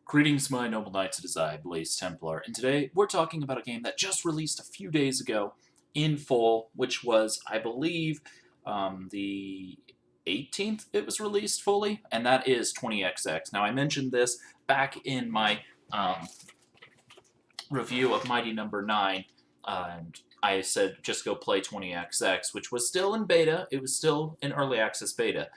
Greetings, my noble knights, it is I, Blaze Templar, and today we're talking about a game that just released a few days ago in full, which was, I believe, the 18th it was released fully, and that is 20XX. Now, I mentioned this back in my review of Mighty Number 9, and I said just go play 20XX, which was still in beta. It was still in early access beta.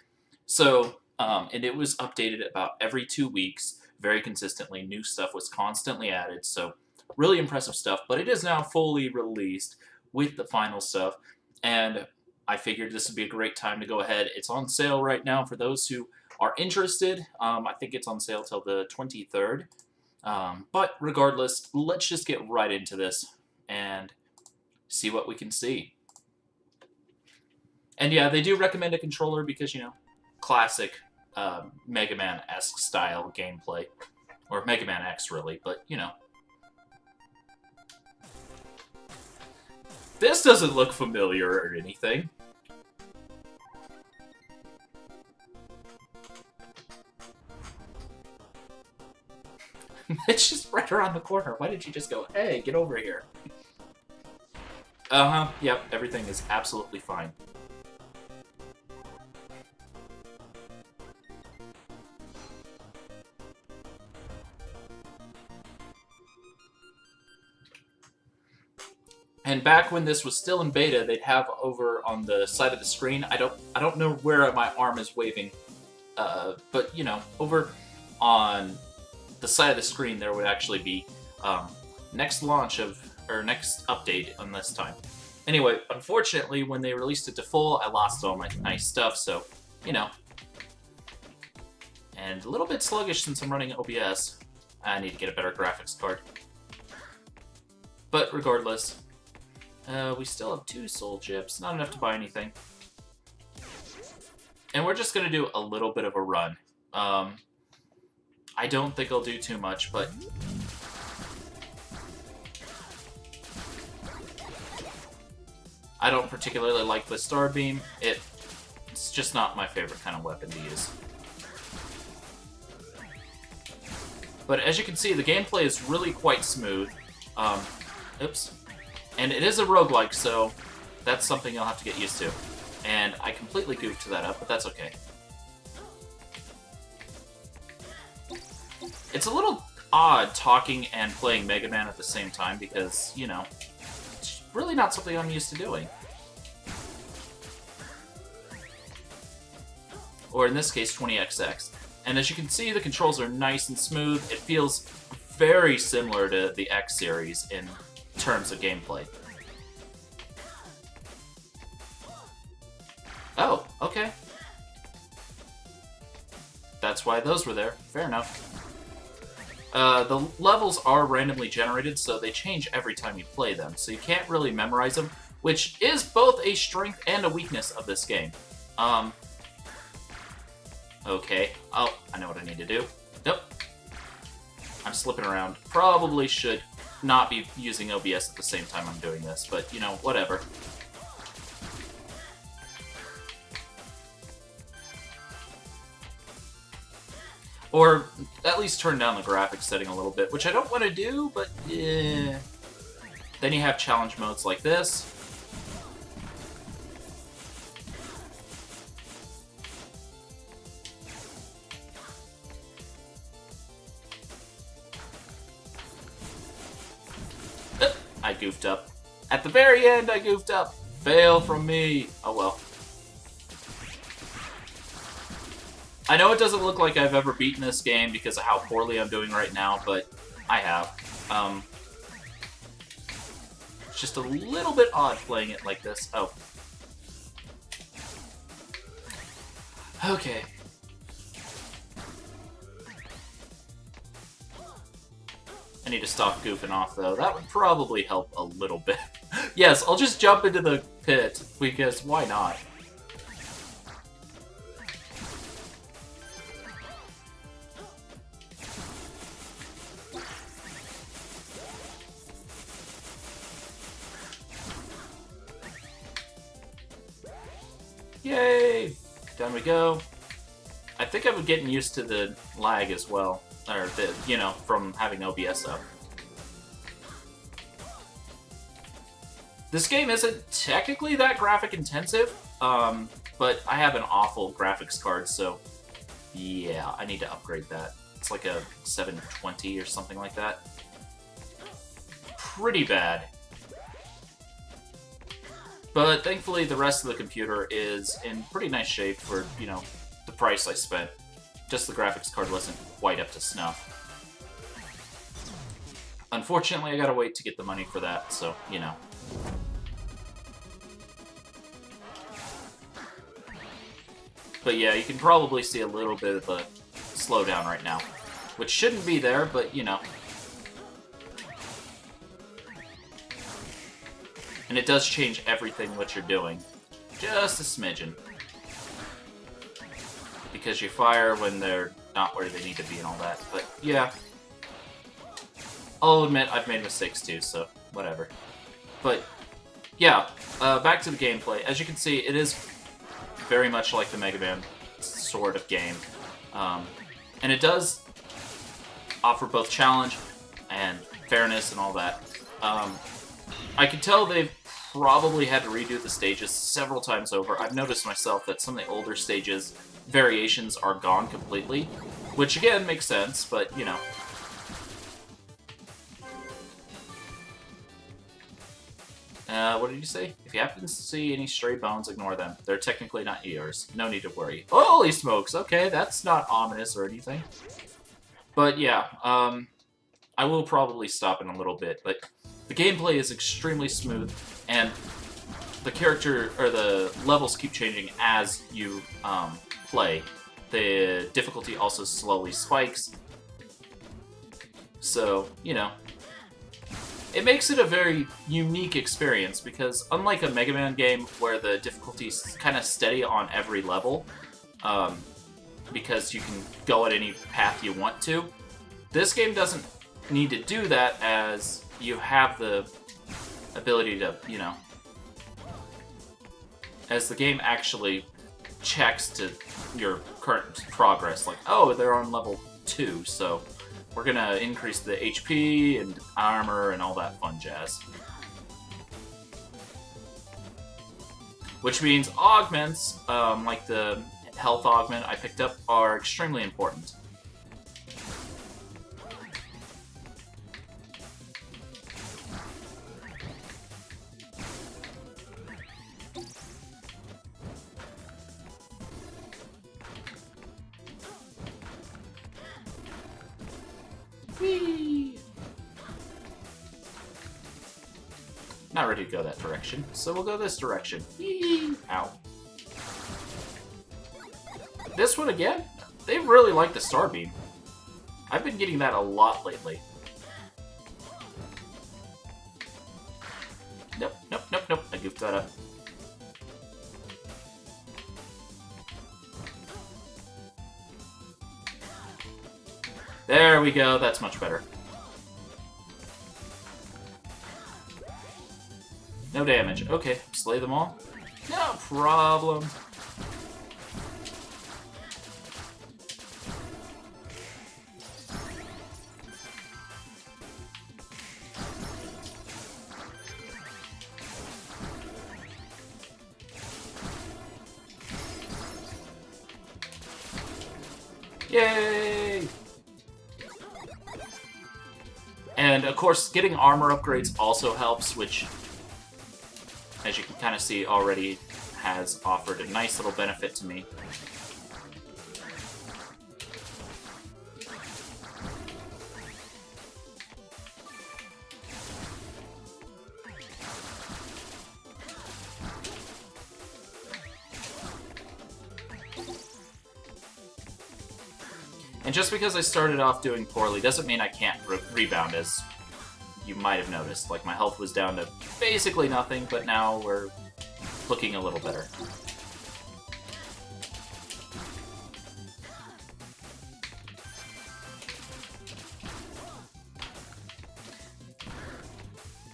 So, and it was updated about every 2 weeks, very consistently. New stuff was constantly added, so really impressive stuff. But it is now fully released with the final stuff, and I figured this would be a great time to go ahead. It's on sale right now for those who are interested. I think it's on sale till the 23rd. But regardless, let's just get right into this and see what we can see. And yeah, they do recommend a controller because, classic Mega Man-esque style gameplay. Or Mega Man X, really, but, This doesn't look familiar or anything. It's just right around the corner. Why didn't you just go, hey, get over here? Yep, everything is absolutely fine. And back when this was still in beta, they'd have over on the side of the screen, I don't know where my arm is waving, but over on the side of the screen there would actually be next launch or next update on this time. Anyway, unfortunately, when they released it to full, I lost all my nice stuff, so, And a little bit sluggish since I'm running OBS. I need to get a better graphics card. But regardless, we still have 2 soul chips, not enough to buy anything. And we're just going to do a little bit of a run. I don't think I'll do too much, but... I don't particularly like the Star Beam. It's just not my favorite kind of weapon to use. But as you can see, the gameplay is really quite smooth. Oops. And it is a roguelike, so that's something you'll have to get used to. And I completely goofed that up, but that's okay. It's a little odd talking and playing Mega Man at the same time because, it's really not something I'm used to doing. Or in this case, 20XX. And as you can see, the controls are nice and smooth. It feels very similar to the X series in terms of gameplay. Oh, okay. That's why those were there. Fair enough. The levels are randomly generated, so they change every time you play them, so you can't really memorize them, which is both a strength and a weakness of this game. Okay. Oh, I know what I need to do. Nope. I'm slipping around. Probably should not be using OBS at the same time I'm doing this, but, whatever. Or at least turn down the graphics setting a little bit, which I don't want to do, but yeah. Then you have challenge modes like this. I goofed up. At the very end, I goofed up. Fail from me. Oh well. I know it doesn't look like I've ever beaten this game because of how poorly I'm doing right now, but I have. It's just a little bit odd playing it like this. Oh. Okay. I need to stop goofing off, though. That would probably help a little bit. Yes, I'll just jump into the pit, because why not? Yay! Down we go. I think I'm getting used to the lag as well. or from having OBS up. This game isn't technically that graphic intensive, but I have an awful graphics card, so yeah, I need to upgrade that. It's like a 720 or something like that. Pretty bad. But thankfully, the rest of the computer is in pretty nice shape for, the price I spent. Just the graphics card wasn't quite up to snuff. Unfortunately, I gotta wait to get the money for that, so, But yeah, you can probably see a little bit of a slowdown right now. Which shouldn't be there, but, And it does change everything what you're doing. Just a smidgen. Because you fire when they're not where they need to be and all that. But, yeah. I'll admit, I've made mistakes too, so whatever. But, yeah. Back to the gameplay. As you can see, it is very much like the Mega Man sort of game. And it does offer both challenge and fairness and all that. I can tell they've probably had to redo the stages several times over. I've noticed myself that some of the older stages, variations are gone completely, which again makes sense, but what did you say? If you happen to see any stray bones, ignore them. They're technically not yours. No need to worry. Holy smokes! Okay, that's not ominous or anything. But yeah, I will probably stop in a little bit, but the gameplay is extremely smooth, and the the levels keep changing as you play. The difficulty also slowly spikes, so, it makes it a very unique experience, because unlike a Mega Man game where the difficulty is kind of steady on every level, because you can go at any path you want to, this game doesn't need to do that, as you have the ability to, as the game actually checks to your current progress, like, oh, they're on level 2, so we're gonna increase the HP and armor and all that fun jazz. Which means augments, like the health augment I picked up, are extremely important. Whee! Not ready to go that direction, so we'll go this direction. Whee! Ow. This one again? They really like the Star Beam. I've been getting that a lot lately. Nope, nope, nope, nope. I goofed that up. There we go, that's much better. No damage. Okay, slay them all. No problem. Yay! And, of course, getting armor upgrades also helps, which, as you can kind of see, already has offered a nice little benefit to me. And just because I started off doing poorly doesn't mean I can't rebound, as you might have noticed. Like, my health was down to basically nothing, but now we're looking a little better.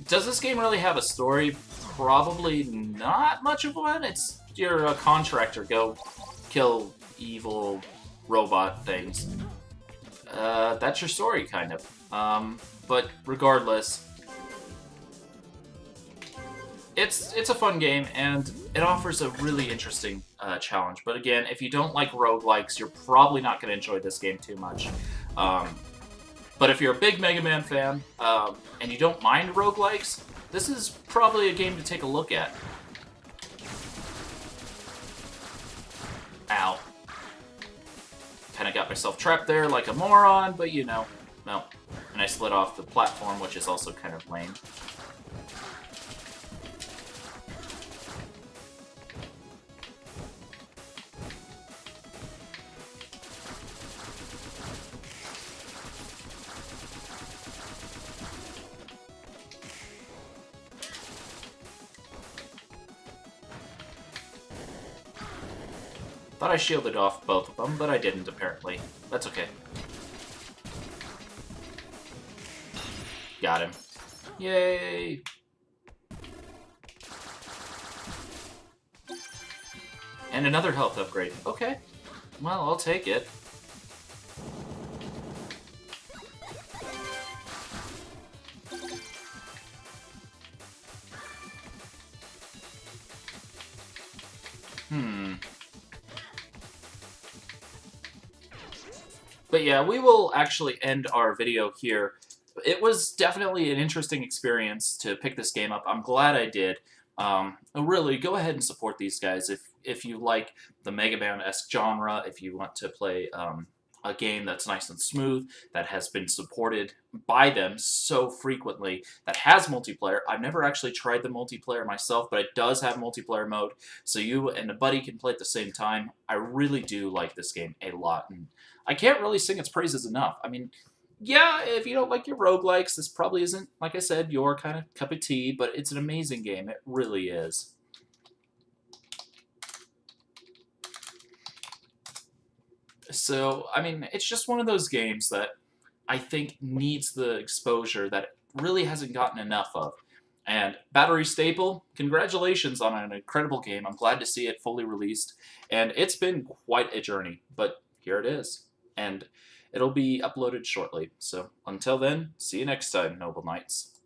Does this game really have a story? Probably not much of one. It's you're a contractor, go kill evil robot things. that's your story, kind of. But regardless, it's a fun game, and it offers a really interesting challenge. But again, if you don't like roguelikes, you're probably not going to enjoy this game too much. But if you're a big Mega Man fan, and you don't mind roguelikes, this is probably a game to take a look at. Ow. Kind of got myself trapped there like a moron, but you know, no. And I slid off the platform, which is also kind of lame. Thought I shielded off both of them, but I didn't, apparently. That's okay. Got him. Yay! And another health upgrade. Okay. Well, I'll take it. But yeah, we will actually end our video here. It was definitely an interesting experience to pick this game up. I'm glad I did. Really, go ahead and support these guys if you like the Mega Man-esque genre, if you want to play a game that's nice and smooth, that has been supported by them so frequently, that has multiplayer. I've never actually tried the multiplayer myself, but it does have multiplayer mode, so you and a buddy can play at the same time. I really do like this game a lot, and I can't really sing its praises enough. I mean, yeah, if you don't like your roguelikes, this probably isn't, like I said, your kind of cup of tea, but it's an amazing game. It really is. So, I mean, it's just one of those games that I think needs the exposure that it really hasn't gotten enough of. And Battery Staple, congratulations on an incredible game. I'm glad to see it fully released. And it's been quite a journey, but here it is. And it'll be uploaded shortly. So until then, see you next time, Noble Knights.